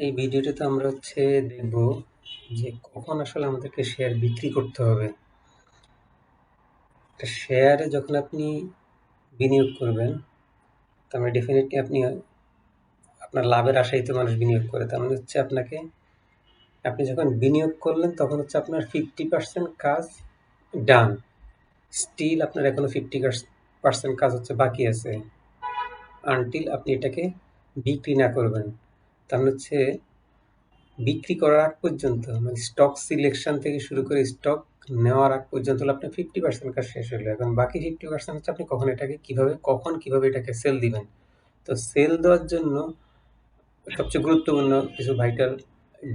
এই ভিডিওটাতে আমরা দেখব যে কখন আসলে আমাদেরকে শেয়ার বিক্রি করতে হবে। একটা শেয়ারে যখন আপনি বিনিয়োগ করবেন, তার মানে ডেফিনিটলি আপনি আপনার লাভের আশায় তো মানুষ বিনিয়োগ করে। তার মানে আপনি যখন বিনিয়োগ করলেন তখন আপনার 50% কাজ ডান। স্টিল আপনার এখনো 50% কাজ বাকি আছে আনটিল আপনি এটাকে বিক্রি না করবেন। তার মানে বিক্রি করার আগ পর্যন্ত মানে স্টক সিলেকশন থেকে শুরু করে স্টক নেওয়ার আগ পর্যন্ত হলো আপনার 50% কাজ শেষ হলো। এখন বাকি 50% আপনি কখন কিভাবে এটাকে সেল দিবেন। তো সেল দেওয়ার জন্য সবচেয়ে গুরুত্বপূর্ণ কিছু ভাইটাল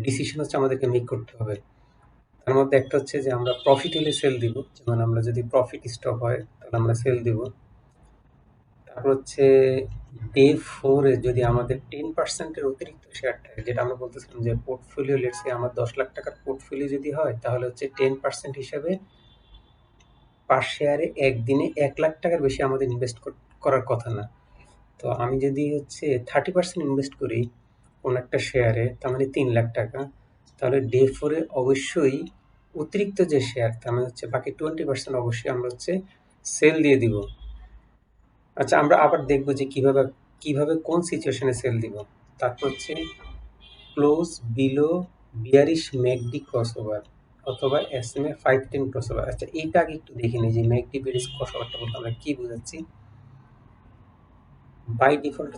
ডিসিশন আমাদেরকে মেক করতে হবে। তার মধ্যে একটা যে আমরা প্রফিট হলে সেল দিব, যেমন আমরা যদি প্রফিট স্টক হয় তাহলে আমরা সেল দিব। তারপর ডে 4 এ যদি আমাদের 10% এর অতিরিক্ত শেয়ার থাকে, যেটা আমরা বলতেছিলাম যে পোর্টফোলিও লেটস সে আমার 10 লাখ টাকার পোর্টফোলিও যদি হয় তাহলে 10% হিসাবে পার শেয়ারে একদিনে 1 লাখ টাকার বেশি আমাদের ইনভেস্ট করার কথা না। তো আমি যদি 30% ইনভেস্ট করি কোন একটা শেয়ারে, তার মানে 3 লাখ টাকা, তাহলে ডে 4 এ অবশ্যই অতিরিক্ত যে শেয়ার তার মানে বাকি 20% অবশ্যই আমরা সেল দিয়ে দিব। আচ্ছা, আমরা আবার দেখব যে কিভাবে কোন সিচুয়েশনে সেল দিব। তারপর close below bearish McD crossover অথবা SMA 510 ক্রসওভার। আচ্ছা, এইটা আগে একটু দেখে নিই যে ম্যাকডি বিয়ারিশ ক্রসওভারটা বলতে আমরা কি বোঝাচ্ছি। বাই ডিফল্ট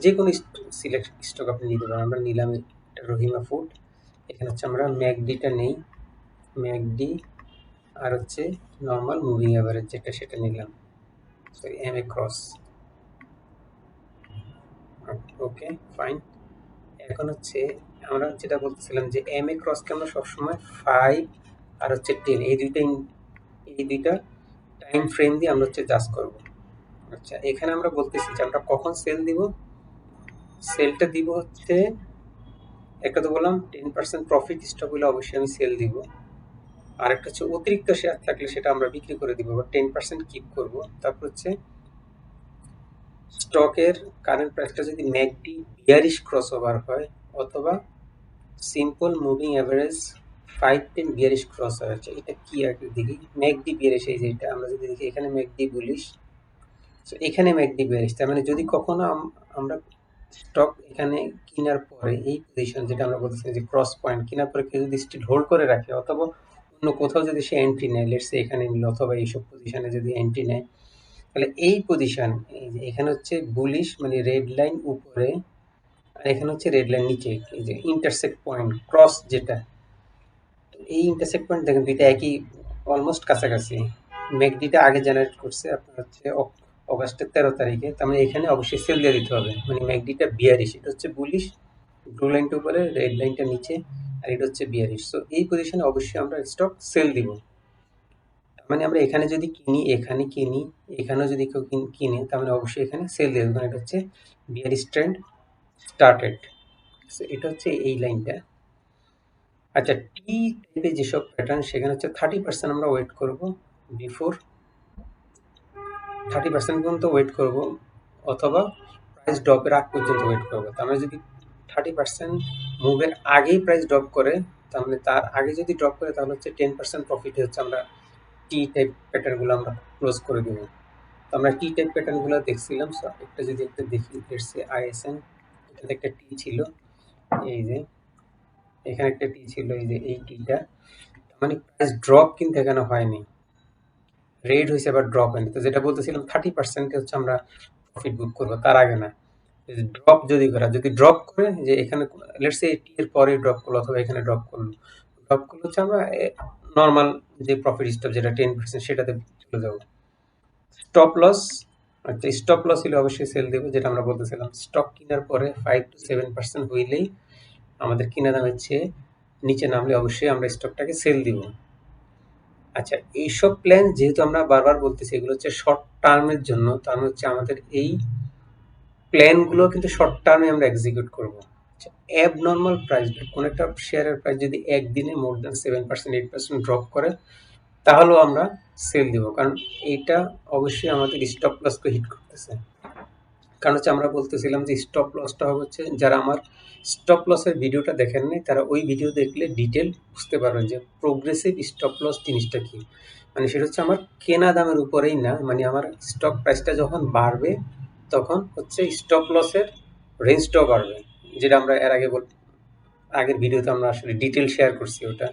যে কোনো স্টক আপনি নিতে পারেন। আমরা নিলাম এটা রহিমা ফুড। এখানে আমরা ম্যাকডিটা নেই, ম্যাকডি আর নর্মাল মুভিং অ্যাভারেজ যেটা সেটা নিলাম, সরি MA ক্রস। ওকে, ফাইন। এখন আমরা যেটা বলতেছিলাম যে MA ক্রসকে আমরা সবসময় 5 আর 10 এই দুইটা টাইম ফ্রেম দিয়ে আমরা জাজ করব। আচ্ছা, এখানে আমরা বলতেছি যে আমরা কখন সেল দিব। সেলটা দিব একটা তো বললাম 10% প্রফিট স্টক হলে অবশ্যই আমি সেল দিব। আর একটা অতিরিক্ত শেয়ার থাকলে সেটা আমরা বিক্রি করে দিব বা 10% কিপ করব। তারপর স্টকের কারেন্ট প্রাইসটা যদি ম্যাকডি বিয়ারিশ ক্রসওভার হয় অথবা simple moving average 510 bearish cross হয়েছে। এটা কি আগে দেখি, ম্যাকডি বিয়ারিশ। এই যে এটা আমরা যদি দেখি এখানে ম্যাকডি বুলিশ, সো এখানে ম্যাকডি বিয়ারিশ। তার মানে যদি কখনো আমরা স্টক এখানে কেনার পরে এই পজিশন যেটা আমরা বলতেছি যে ক্রস পয়েন্ট কেনার পরে কেউ যদি স্টিল হোল্ড করে রাখে অথবা অন্য কোথাও যদি সে এন্ট্রি নেয়, লেটস সে এখানে নিল অথবা এইসব পজিশনে যদি এন্ট্রি নেয়, তাহলে এই পজিশন এই যে এখানে বুলিশ মানে রেড লাইন উপরে আর এখানে রেড লাইন নিচে, এই যে ইন্টারসেক্ট পয়েন্ট ক্রস যেটা, এই ইন্টারসেক্ট পয়েন্ট দেখেন দুইটা একই অলমোস্ট কাছাকাছি। ম্যাকডিটা আগে জেনারেট করছে আপনার অগাস্টের 13 তারিখে, তার মানে এখানে অবশ্যই সেল দিয়ে দিতে হবে। মানে ম্যাকডিটা বিয়ারিশ, এটা বুলিশ, ব্লু লাইনটা উপরে রেড লাইনটা নিচে, আর এটা বিয়ারিশ। সো এই পজিশনে অবশ্যই আমরা স্টক সেল দিব। মানে আমরা এখানে যদি কিনি, এখানে কিনি, এখানেও যদি কেউ কিনে, তার মানে অবশ্যই এখানে সেল দিয়ে দেবো। এটা বিয়ারিশ ট্রেন্ড স্টার্টেড। সো এটা এই লাইনটা। আচ্ছা, টি টাইপের যেসব প্যাটার্ন সেখানে 30% আমরা ওয়েট করব বিফোর 30% পর্যন্ত ওয়েট করব অথবা প্রাইস ড্রপের আগ পর্যন্ত ওয়েট করব। তার মানে যদি 30% মুভের আগেই প্রাইস ড্রপ করে, তার মানে তার আগে যদি ড্রপ করে তাহলে 10% প্রফিটে আমরা টি টাইপ প্যাটার্নগুলো আমরা ক্লোজ করে দেব। তো আমরা টি টাইপ প্যাটার্নগুলো দেখছিলাম। সো একটা যদি একটা দেখি, ISN, এটাতে একটা টি ছিল, এই যে এখানে একটা টি ছিল, এই যে এই টিটা, মানে প্রাইস ড্রপ কিন্তু এখানে হয়নি, রেড হয়েছে আবার ড্রপ হয়নি। তো যেটা বলতেছিলাম 30% আমরা প্রফিট বুক করবো, তার আগে না। ড্রপ যদি ড্রপ করে, যে এখানে লেটস সে এর পরে ড্রপ করলো অথবা এখানে ড্রপ করলো আমরা নর্মাল যে প্রফিট স্টপ যেটা 10% সেটাতে চলে যাবো। স্টপ লস, আচ্ছা স্টপ লস হলে অবশ্যই সেল দেবো, যেটা আমরা বলতেছিলাম স্টক কেনার পরে 5 to 7% হইলেই আমাদের কিনা দাম নিচে নামলে অবশ্যই আমরা স্টকটাকে সেল দিব। আচ্ছা, এইসব প্ল্যান যেহেতু আমরা বারবার বলতেছি এগুলো শর্ট টার্মের জন্য, তার আমাদের এই প্ল্যানগুলো কিন্তু শর্ট টার্মে আমরা এক্সিকিউট করব। অ্যাবনর্মাল প্রাইস, কোন একটা শেয়ারের প্রাইস যদি একদিনে মোর দ্যান 7% 8% ড্রপ করে, তাহলেও আমরা সেল দিব, কারণ এইটা অবশ্যই আমাদের স্টপ লসকে হিট করতেছে। কারণ হচ্ছে আমরা বলতেছিলাম যে স্টপ লসটা হবে হচ্ছে, যারা আমার স্টপ লসের ভিডিওটা দেখেন নাই তারা ওই ভিডিও দেখলে ডিটেল বুঝতে পারবেন যে প্রোগ্রেসিভ স্টপ লস জিনিসটা কি। মানে সেটা হচ্ছে আমার কেনা দামের উপরেই না, মানে আমার স্টক প্রাইসটা যখন বাড়বে তখন হচ্ছে স্টপ লসের রেঞ্জটাও বাড়বে, যেটা আমরা এর আগে আগের ভিডিওতে আমরা আসলে ডিটেল শেয়ার করছি ওটা।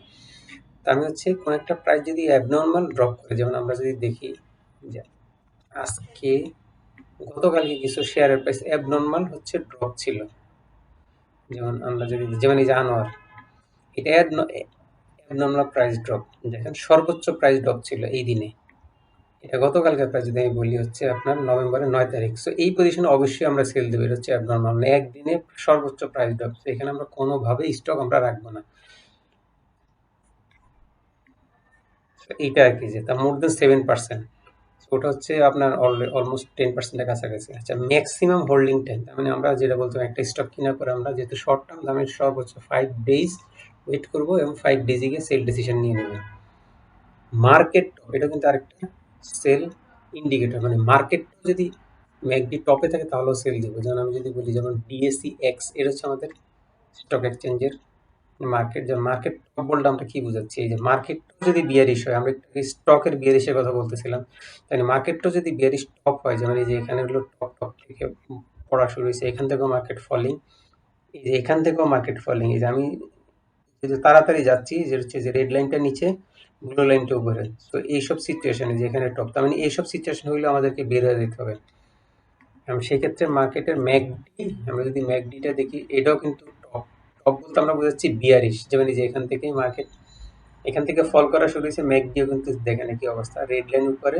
তা আমি হচ্ছে কোনো একটা প্রাইস যদি অ্যাবনর্মাল ড্রপ করে, যেমন আমরা যদি দেখি যে আজকে গতকালকে কিছু শেয়ারের প্রাইস অ্যাবনর্মাল হচ্ছে ড্রপ ছিল, যেমন আমরা যদি যেমন এই যে আনোয়ার, এটা অ্যাবনর্মাল প্রাইস ড্রপ, দেখেন সর্বোচ্চ প্রাইস ড্রপ ছিল এই দিনে। এটা গতকালকের প্রাইস যদি আমি বলি হচ্ছে আপনার নভেম্বরের 9 তারিখ। সো এই পজিশনে অবশ্যই আমরা সেল দেবো, এটা হচ্ছে অ্যাবনর্মাল, মানে একদিনে সর্বোচ্চ প্রাইস ড্রপ, এখানে আমরা কোনোভাবেই স্টক আমরা রাখবো না। এইটা আর কি, যে তা মোর দেন 7%, ওটা হচ্ছে আপনার অলমোস্ট 10%-এর কাছাকাছি। আচ্ছা, ম্যাক্সিমাম হোল্ডিং টাইম, তার মানে আমরা যেটা বলতাম একটা স্টক কেনার পরে আমরা যেহেতু শর্ট টার্ম দামের সব হচ্ছে 5 days ওয়েট করবো এবং 5 days গিয়ে সেল ডিসিশন নিয়ে নেব। মার্কেট টপ, এটা কিন্তু আরেকটা সেল ইন্ডিকেটর, মানে মার্কেট যদি ম্যাকডি টপে থাকে তাহলেও সেল দিব। যেমন আমি যদি বলি যেমন ডিএসসি এক্স, এটা হচ্ছে আমাদের স্টক এক্সচেঞ্জের মার্কেট। যে মার্কেট টপ বলতে আমরা কি বোঝাচ্ছি, এই যে মার্কেট যদি বিয়ারিশ হয়, আমরা একটু স্টকের বিয়ারিশের কথা বলতেছিলাম, তাহলে মার্কেটটা যদি বিয়ারিশ টপ হয়, যেমন এই যে এখানে হলো টপ টপ থেকে পড়া শুরু হয়েছে, এখান থেকেও মার্কেট ফলিং, এই যে এখান থেকেও মার্কেট ফলিং, এই যে আমি যদি তাড়াতাড়ি যাচ্ছি যে হচ্ছে যে রেড লাইনটা নিচে, ব্লু লাইনটা উপরে, তো এইসব সিচুয়েশনে যেখানে টপ, তার মানে এইসব সিচুয়েশন হইলে আমাদেরকে বের হয়ে যেতে হবে। এবং সেক্ষেত্রে মার্কেটের ম্যাকডি, আমরা যদি ম্যাকডিটা দেখি, এটাও কিন্তু টপ। টপ বলতে আমরা বোঝাচ্ছি বিয়ারিশ, যেমন এই যে এখান থেকে মার্কেট এখান থেকে ফল করা শুরু হয়েছে, ম্যাকডিও কিন্তু দেখেন কি অবস্থা, রেড লাইন উপরে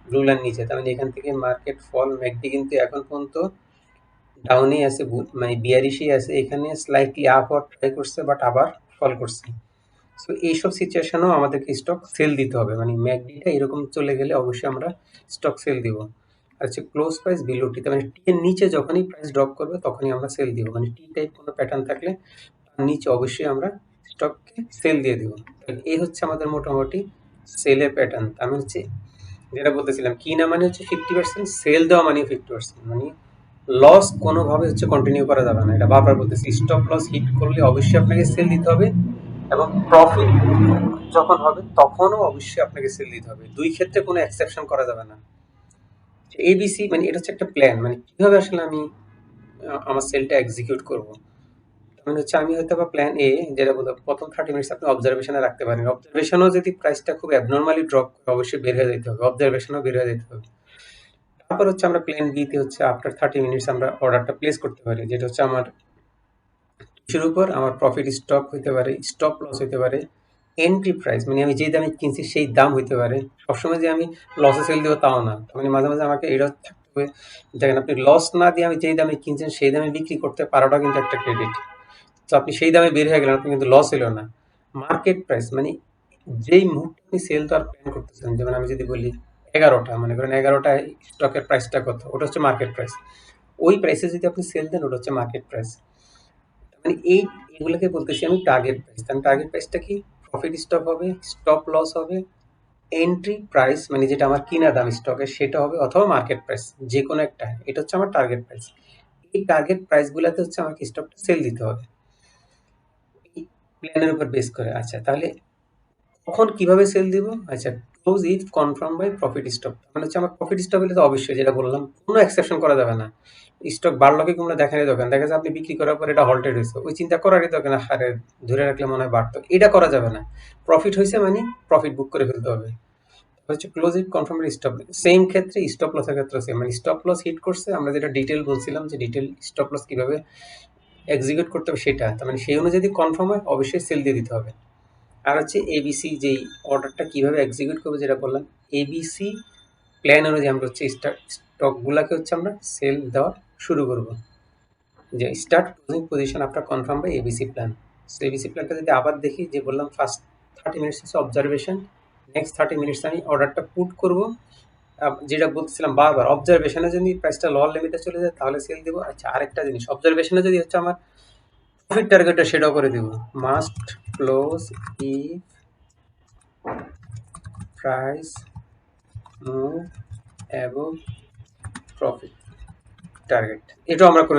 ব্লু লাইন নিচে, তার মানে এখান থেকে মার্কেট ফল, ম্যাকডি কিন্তু এখন পর্যন্ত ডাউনেই আছে, মানে বিয়ারিশই আছে, এখানে স্লাইটলি আপ হওয়ার ট্রাই করছে বাট আবার ফল করছে। সো এইসব সিচুয়েশনেও আমাদেরকে স্টক সেল দিতে হবে, মানে ম্যাকডিটা এরকম চলে গেলে অবশ্যই আমরা স্টক সেল দিব। আর হচ্ছে ক্লোজ প্রাইস বিলো টি, মানে টি এর নিচে যখনই প্রাইস ড্রপ করবে তখনই আমরা সেল দিব, মানে টি টাইপ কোনো প্যাটার্ন থাকলে তার নিচে অবশ্যই আমরা স্টককে সেল দিয়ে দিব। এই হচ্ছে আমাদের মোটামুটি সেলের প্যাটার্ন। আমি হচ্ছে যেটা বলতেছিলাম, কিনা মানে হচ্ছে 50%, সেল দেওয়া মানে 50%, মানে লস কোনোভাবে হচ্ছে কন্টিনিউ করা যাবে না, এটা বারবার বলতেছি। স্টপ লস হিট করলে অবশ্যই আপনাকে সেল দিতে হবে, এবং প্রফিট যখন হবে তখনও অবশ্যই আপনাকে সেল দিতে হবে, দুই ক্ষেত্রে কোনো এক্সেপশন করা যাবে না। এবিসি মানে এটা হচ্ছে একটা প্ল্যান, মানে কিভাবে আসলে আমি আমার সেলটা এক্সিকিউট করব। মানে হচ্ছে আমি হয়তো বা প্ল্যান এ, যেটা বলতে প্রথম 30 মিনিটস আপনি অবজারভেশনে রাখতে পারেন, অবজারভেশনও যদি প্রাইসটা খুব অ্যাবনর্মালি ড্রপ করে অবশ্যই বের হয়ে যেতে হবে, অবজারভেশনও বের হয়ে যেতে হবে। তারপর হচ্ছে আমরা প্ল্যান বি তে হচ্ছে আফটার 30 মিনিটস আমরা অর্ডারটা প্লেস করতে পারি, যেটা হচ্ছে আমার কিছুর উপর আমার প্রফিট স্টপ হইতে পারে, স্টপ লস হইতে পারে, এন্ট্রি প্রাইস মানে আমি যেই দামে কিনছি সেই দাম হইতে পারে। সবসময় যে আমি লসে সেল দেবো তাও না, মানে মাঝে মাঝে আমাকে এটা থাকতে হবে, দেখেন আপনি লস না দিয়ে আমি যেই দামে কিনছেন সেই দামে বিক্রি করতে পারাটা কিন্তু একটা ক্রেডিট। তো আপনি সেই দামে বের হয়ে গেলেন, আপনি কিন্তু লস হলো না। মার্কেট প্রাইস মানে যেই মুহূর্তে আপনি সেল তো আর প্ল্যান করতেছেন, যেমন আমি যদি বলি 11টা, মনে করেন 11টায় স্টকের প্রাইসটা কত, ওটা হচ্ছে মার্কেট প্রাইস, ওই প্রাইসে যদি আপনি সেল দেন ওটা হচ্ছে মার্কেট প্রাইস। মানে এগুলোকে বলতেছি আমি টার্গেট প্রাইস। কারণ টার্গেট প্রাইসটা কি, প্রফিট স্টপ হবে, স্টপ লস হবে, এন্ট্রি প্রাইস মানে যেটা আমার কিনা দাম স্টকের সেটা হবে, অথবা মার্কেট প্রাইস, যে কোনো একটা, এটা হচ্ছে আমার টার্গেট প্রাইস। এই টার্গেট প্রাইসগুলোতে হচ্ছে আমাকে স্টকটা সেল দিতে হবে এই প্ল্যানের উপর বেস করে। আচ্ছা, তাহলে কখন কিভাবে সেল দিব? আচ্ছা, close if confirm buy profit stop, মানে হচ্ছে আমার প্রফিট স্টপ হলে তো অবশ্যই যেটা বললাম কোনো এক্সেপশন করা যাবে না। স্টক বাড়লো কি কমলো দেখারই দোকান, দেখা যাচ্ছে আপনি বিক্রি করার পর এটা হল্টেড হয়েছে, ওই চিন্তা করারই দোকান, হারে ধরে রাখলে মনে হয় বাড়তো, এটা করা যাবে না। প্রফিট হয়েছে মানে প্রফিট বুক করে ফেলতে হবে, হচ্ছে ক্লোজ ইট কনফার্ম স্টপ। সেম ক্ষেত্রে স্টপ লসের ক্ষেত্রে সেম, মানে স্টপ লস হিট করছে, আমরা যেটা ডিটেল বলছিলাম যে ডিটেল স্টপ লস কিভাবে এক্সিকিউট করতে হবে সেটা, তার মানে সেই অনুযায়ী যদি কনফার্ম হয় অবশ্যই সেল দিয়ে দিতে হবে। আর হচ্ছে এবিসি যেই অর্ডারটা কিভাবে এক্সিকিউট করবে যেটা বললাম, এবিসি প্ল্যান অনুযায়ী আমরা হচ্ছে স্টকগুলোকে হচ্ছে আমরা সেল দেওয়া শুরু করব, যে start closing position after confirm by ABC plan. So ABC প্ল্যানটা যদি আবার দেখি, যে বললাম ফার্স্ট 30 মিনিটস হচ্ছে অবজারভেশন, নেক্সট 30 মিনিটস আমি অর্ডারটা পুট করব। যেটা বলতেছিলাম বারবার, অবজারভেশনে যদি প্রাইসটা লোয়ার লিমিটে চলে যায় তাহলে সেল দিব। আচ্ছা, আরেকটা জিনিস, অবজারভেশনে যদি হচ্ছে আমার প্রফিট টার্গেটটা সেটাও করে দিব, must close if price move above profit. Target. এটাও আমরা করে